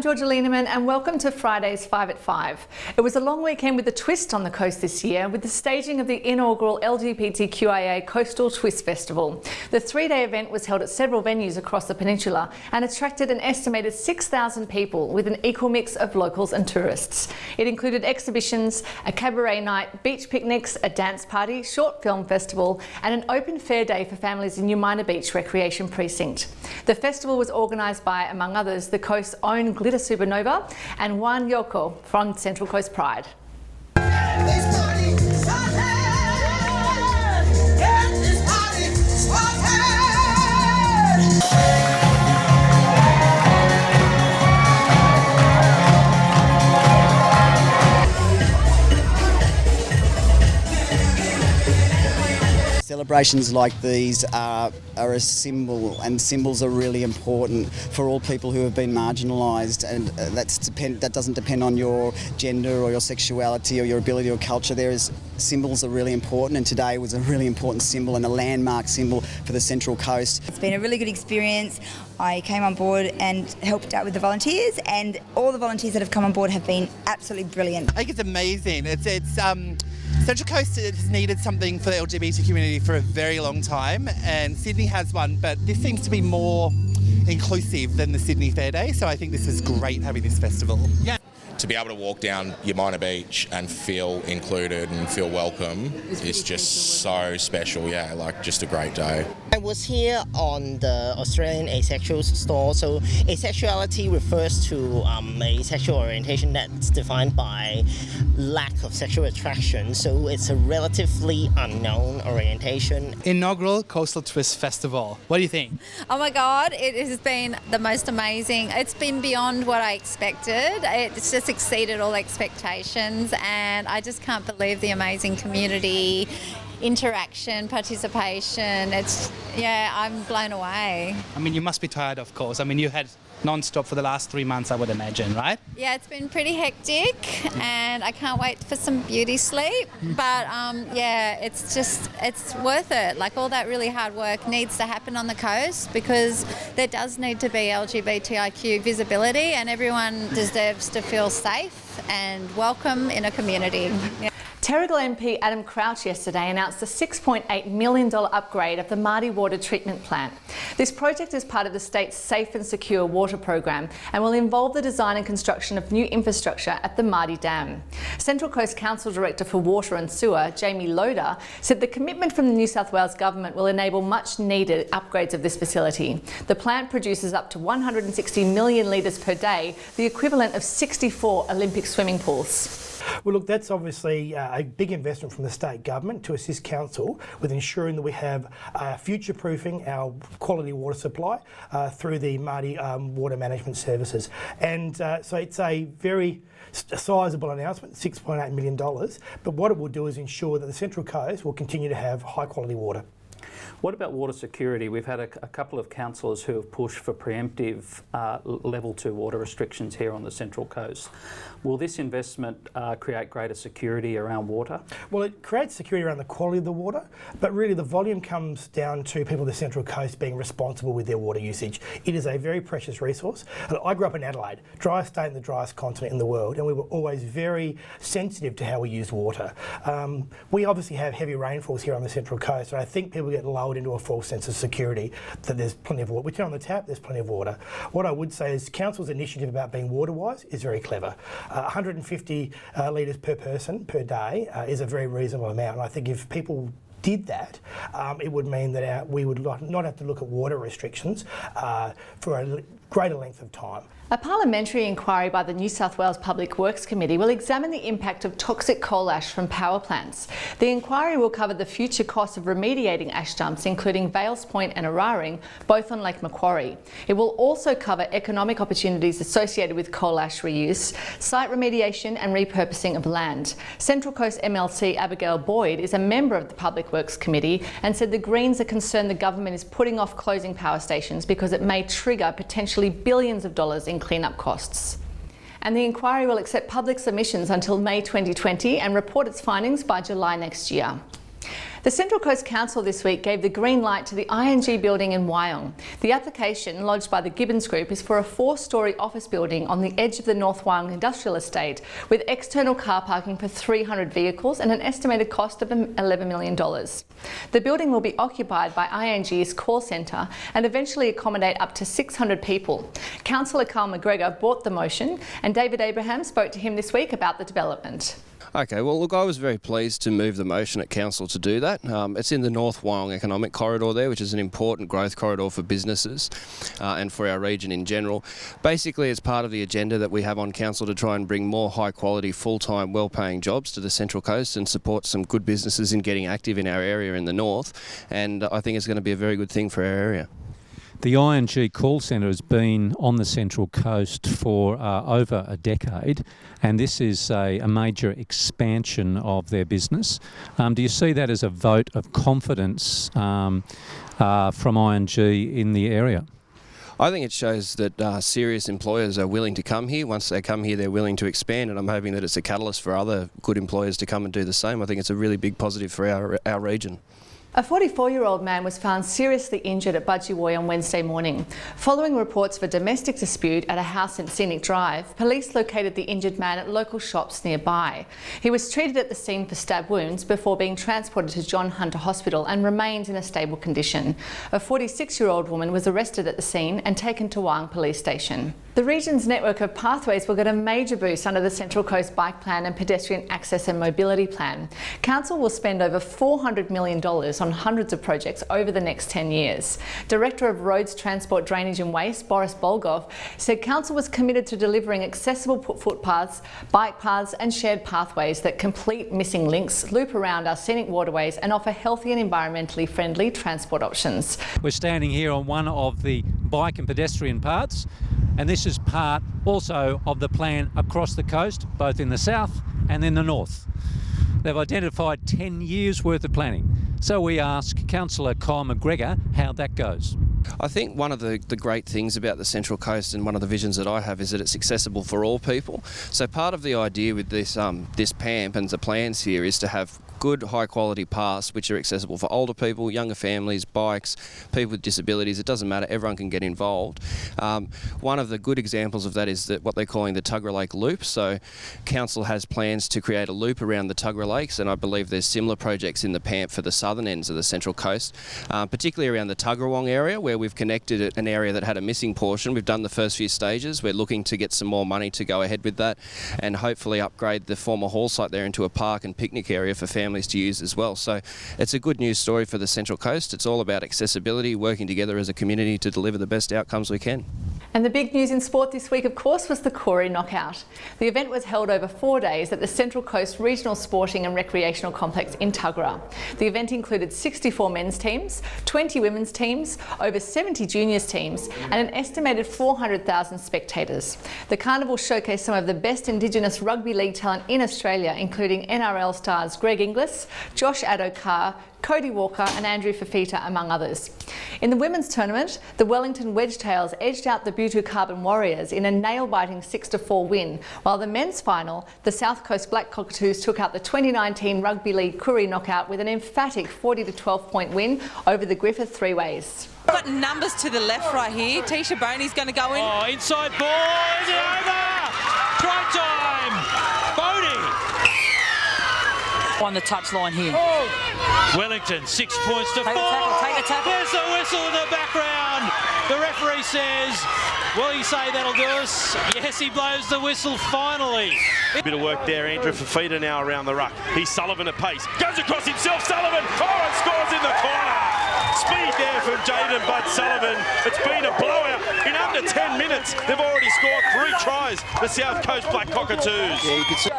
Georgia Lieneman and welcome to Friday's 5 at 5. It was a long weekend with a twist on the coast this year with the staging of the inaugural LGBTQIA Coastal Twist Festival. The three-day event was held at several venues across the peninsula and attracted an estimated 6,000 people with an equal mix of locals and tourists. It included exhibitions, a cabaret night, beach picnics, a dance party, short film festival and an open fair day for families in Umina Beach Recreation Precinct. The festival was organised by, among others, the coast's own Glitter Supernova and Juan Yoko from Central Coast Pride. Celebrations like these are a symbol, and symbols are really important for all people who have been marginalised, and that doesn't depend on your gender or your sexuality or your ability or culture. Symbols are really important, and today was a really important symbol and a landmark symbol for the Central Coast. It's been a really good experience. I came on board and helped out with the volunteers, and all the volunteers that have come on board have been absolutely brilliant. I think it's amazing. Central Coast has needed something for the LGBT community for a very long time, and Sydney has one, but this seems to be more inclusive than the Sydney Fair Day, so I think this is great having this festival. Yeah. To be able to walk down Umina Beach and feel included and feel welcome is just so special, yeah, like just a great day. I was here on the Australian Asexual store, so asexuality refers to a sexual orientation that's defined by lack of sexual attraction, so it's a relatively unknown orientation. Inaugural Coastal Twist Festival. What do you think? Oh my God, it has been the most amazing. It's been beyond what I expected. It's just exceeded all expectations, and I just can't believe the amazing community interaction, participation. I'm blown away. I mean, you must be tired, of course. I mean, you had non-stop for the last 3 months, I would imagine, right? Yeah, it's been pretty hectic, and I can't wait for some beauty sleep. But it's worth it. Like, all that really hard work needs to happen on the coast, because there does need to be LGBTIQ visibility, and everyone deserves to feel safe and welcome in a community. Yeah. Terrigal MP Adam Crouch yesterday announced a $6.8 million upgrade of the Mardi water treatment plant. This project is part of the state's Safe and Secure Water program and will involve the design and construction of new infrastructure at the Mardi Dam. Central Coast Council Director for Water and Sewer, Jamie Loader, said the commitment from the New South Wales Government will enable much needed upgrades of this facility. The plant produces up to 160 million litres per day, the equivalent of 64 Olympic swimming pools. Well, look, that's obviously a big investment from the state government to assist council with ensuring that we have future-proofing our quality water supply through the Mardi water management services. And so it's a very sizable announcement, $6.8 million, but what it will do is ensure that the Central Coast will continue to have high-quality water. What about water security? We've had a couple of councillors who have pushed for preemptive level 2 water restrictions here on the Central Coast. Will this investment create greater security around water? Well, it creates security around the quality of the water, but really the volume comes down to people of the Central Coast being responsible with their water usage. It is a very precious resource. I grew up in Adelaide, driest state and the driest continent in the world, and we were always very sensitive to how we use water. We obviously have heavy rainfalls here on the Central Coast, and I think people get lulled into a false sense of security that there's plenty of water. We turn on the tap, there's plenty of water. What I would say is Council's initiative about being water-wise is very clever. 150 litres per person per day is a very reasonable amount, and I think if people did that, it would mean that we would not have to look at water restrictions for a greater length of time. A parliamentary inquiry by the New South Wales Public Works Committee will examine the impact of toxic coal ash from power plants. The inquiry will cover the future costs of remediating ash dumps, including Vales Point and Araring, both on Lake Macquarie. It will also cover economic opportunities associated with coal ash reuse, site remediation and repurposing of land. Central Coast MLC Abigail Boyd is a member of the Public Works Committee and said the Greens are concerned the government is putting off closing power stations because it may trigger potentially billions of dollars in clean-up costs. And the inquiry will accept public submissions until May 2020 and report its findings by July next year. The Central Coast Council this week gave the green light to the ING building in Wyong. The application, lodged by the Gibbons Group, is for a 4-storey office building on the edge of the North Wyong Industrial Estate with external car parking for 300 vehicles and an estimated cost of $11 million. The building will be occupied by ING's call centre and eventually accommodate up to 600 people. Councillor Carl McGregor brought the motion and David Abraham spoke to him this week about the development. Okay, well look, I was very pleased to move the motion at Council to do that. It's in the North Wyong Economic Corridor there, which is an important growth corridor for businesses and for our region in general. Basically, it's part of the agenda that we have on Council to try and bring more high quality, full-time, well-paying jobs to the Central Coast and support some good businesses in getting active in our area in the north, and I think it's going to be a very good thing for our area. The ING call centre has been on the Central Coast for over a decade, and this is a major expansion of their business. Do you see that as a vote of confidence from ING in the area? I think it shows that serious employers are willing to come here. Once they come here, they're willing to expand, and I'm hoping that it's a catalyst for other good employers to come and do the same. I think it's a really big positive for our region. A 44-year-old man was found seriously injured at Mudgee on Wednesday morning. Following reports of a domestic dispute at a house in Scenic Drive, police located the injured man at local shops nearby. He was treated at the scene for stab wounds before being transported to John Hunter Hospital and remains in a stable condition. A 46-year-old woman was arrested at the scene and taken to Wyong Police Station. The region's network of pathways will get a major boost under the Central Coast Bike Plan and Pedestrian Access and Mobility Plan. Council will spend over $400 million on hundreds of projects over the next 10 years. Director of Roads, Transport, Drainage and Waste, Boris Bolgov, said Council was committed to delivering accessible footpaths, bike paths and shared pathways that complete missing links, loop around our scenic waterways and offer healthy and environmentally friendly transport options. We're standing here on one of the bike and pedestrian paths, and this is part also of the plan across the coast, both in the south and in the north. They've identified 10 years worth of planning. So we ask Councillor Kyle McGregor how that goes. I think one of the great things about the Central Coast and one of the visions that I have is that it's accessible for all people. So part of the idea with this PAMP and the plans here is to have good high quality paths which are accessible for older people, younger families, bikes, people with disabilities. It doesn't matter, everyone can get involved. One of the good examples of that is that what they're calling the Tuggerah Lake Loop. So Council has plans to create a loop around the Tuggerah Lakes, and I believe there's similar projects in the PAMP for the southern ends of the Central Coast, particularly around the Tuggerawong area where we've connected an area that had a missing portion. We've done the first few stages. We're looking to get some more money to go ahead with that and hopefully upgrade the former hall site there into a park and picnic area for families to use as well. So it's a good news story for the Central Coast. It's all about accessibility, working together as a community to deliver the best outcomes we can. And the big news in sport this week, of course, was the Koori Knockout. The event was held over 4 days at the Central Coast Regional Sporting and Recreational Complex in Tuggerah. The event included 64 men's teams, 20 women's teams, over 70 juniors teams, and an estimated 400,000 spectators. The carnival showcased some of the best Indigenous rugby league talent in Australia, including NRL stars Greg Inglis, Josh Addo-Carr, Cody Walker and Andrew Fafita, among others. In the women's tournament, the Wellington Wedgetails edged out the Butu Carbon Warriors in a nail-biting 6-4 win, while the men's final, the South Coast Black Cockatoos took out the 2019 Rugby League Koori Knockout with an emphatic 40-12 point win over the Griffith Three-Ways. Got numbers to the left right here. Tisha Boney's going to go in. Oh, inside ball, is it over? Try time! Boney! On the touchline here. Oh. Wellington, 6 points to 4. Take the tackle. There's the whistle in the background. The referee says, will he say that'll do us? Yes, he blows the whistle finally. Bit of work there, Andrew Fafita now around the ruck. He's Sullivan at pace. Goes across himself, Sullivan. Oh, and scores in the corner. Speed there from Jaden Budd Sullivan. It's been a blowout. In under 10 minutes, they've already scored 3 tries, the South Coast Black Cockatoos. Yeah, you could see.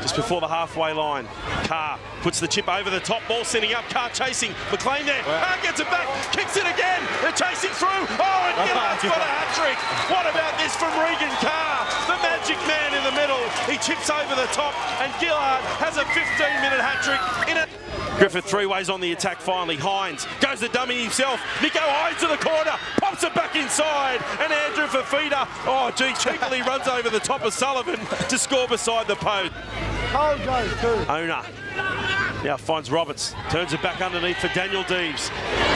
Just before the halfway line, Carr puts the chip over the top, ball sending up, Carr chasing, McLean there, Carr gets it back, kicks it again, they're chasing through, oh, and Gillard's got a hat-trick. What about this from Regan Carr, the magic man in the middle, he chips over the top, and Gillard has a 15-minute hat-trick in it. Griffith Three-Ways on the attack finally, Hines goes the dummy himself, Nico Hines to the corner, pops it back inside, and Andrew Fafita, oh gee, cheekily runs over the top of Sullivan to score beside the post. Owner now finds Roberts, turns it back underneath for Daniel Deeves.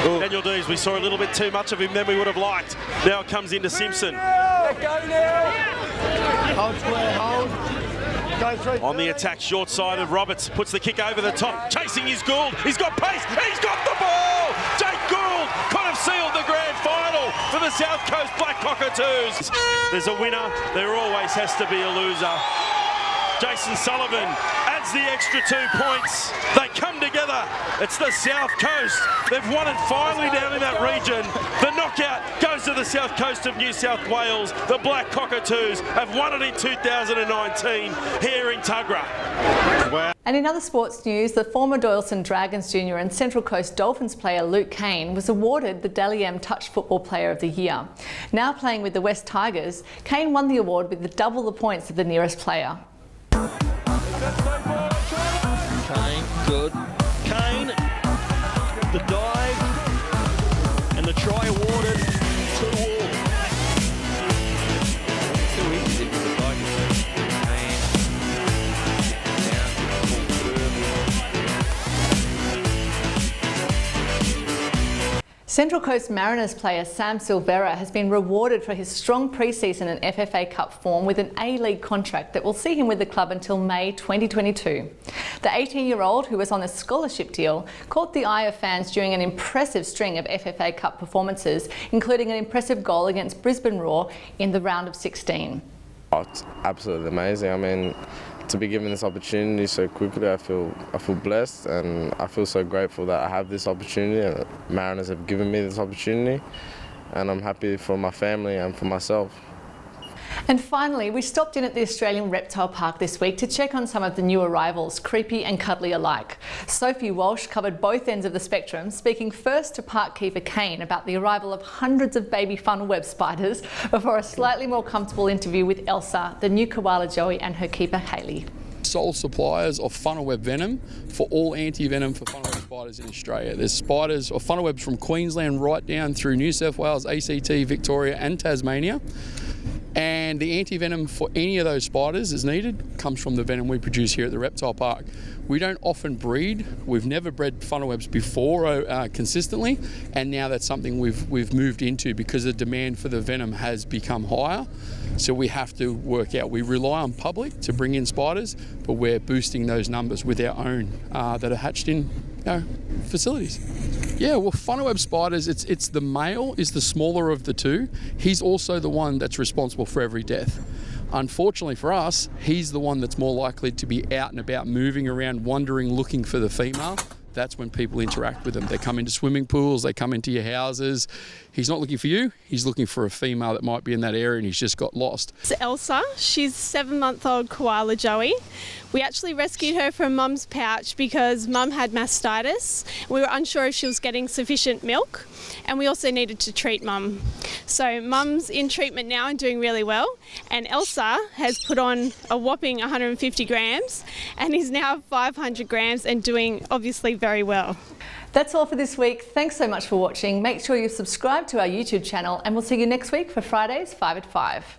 Daniel Deeves, we saw a little bit too much of him than we would have liked. Now it comes into Simpson. Let go now. Hold square, hold. Go through. On the attack, short side of Roberts, puts the kick over the top, chasing his Gould. He's got pace, he's got the ball! Jake Gould could have sealed the grand final for the South Coast Black Cockatoos. There's a winner, there always has to be a loser. Jason Sullivan adds the extra 2 points. They come together. It's the South Coast. They've won it finally down in that region. The knockout goes to the South Coast of New South Wales. The Black Cockatoos have won it in 2019 here in Tuggerah. Wow. And in other sports news, the former Doyleson Dragons Junior and Central Coast Dolphins player Luke Kane was awarded the Dally M Touch Football Player of the Year. Now playing with the West Tigers, Kane won the award with double the points of the nearest player. Kane, good. Kane, the dive, and the try awarded 2-all. Too easy for the Tigers. Central Coast Mariners player Sam Silvera has been rewarded for his strong pre-season and FFA Cup form with an A-League contract that will see him with the club until May 2022. The 18-year-old, who was on a scholarship deal, caught the eye of fans during an impressive string of FFA Cup performances, including an impressive goal against Brisbane Roar in the round of 16. Oh, it's absolutely amazing. I mean, to be given this opportunity so quickly, I feel blessed, and I feel so grateful that I have this opportunity and Mariners have given me this opportunity, and I'm happy for my family and for myself. And finally, we stopped in at the Australian Reptile Park this week to check on some of the new arrivals, creepy and cuddly alike. Sophie Walsh covered both ends of the spectrum, speaking first to park keeper Kane about the arrival of hundreds of baby funnel web spiders before a slightly more comfortable interview with Elsa, the new koala joey, and her keeper Hayley. Sole suppliers of funnel web venom for all anti-venom for funnel web spiders in Australia. There's spiders or funnel webs from Queensland right down through New South Wales, ACT, Victoria and Tasmania. And the anti-venom for any of those spiders is needed comes from the venom we produce here at the Reptile Park. We don't often breed. We've never bred funnel webs before consistently, and now that's something we've moved into because the demand for the venom has become higher. So we have to work out. We rely on public to bring in spiders, but we're boosting those numbers with our own that are hatched in facilities. Yeah, well, funnel web spiders, it's the male is the smaller of the two. He's also the one that's responsible for every death. Unfortunately for us, he's the one that's more likely to be out and about, moving around, wandering, looking for the female. That's when people interact with them. They come into swimming pools, they come into your houses. He's not looking for you, he's looking for a female that might be in that area and he's just got lost. It's Elsa, she's a 7-month-old koala joey. We actually rescued her from Mum's pouch because Mum had mastitis. We were unsure if she was getting sufficient milk, and we also needed to treat Mum. So Mum's in treatment now and doing really well, and Elsa has put on a whopping 150 grams and is now 500 grams and doing obviously very well. That's all for this week. Thanks so much for watching. Make sure you subscribe to our YouTube channel, and we'll see you next week for Friday's 5 at 5.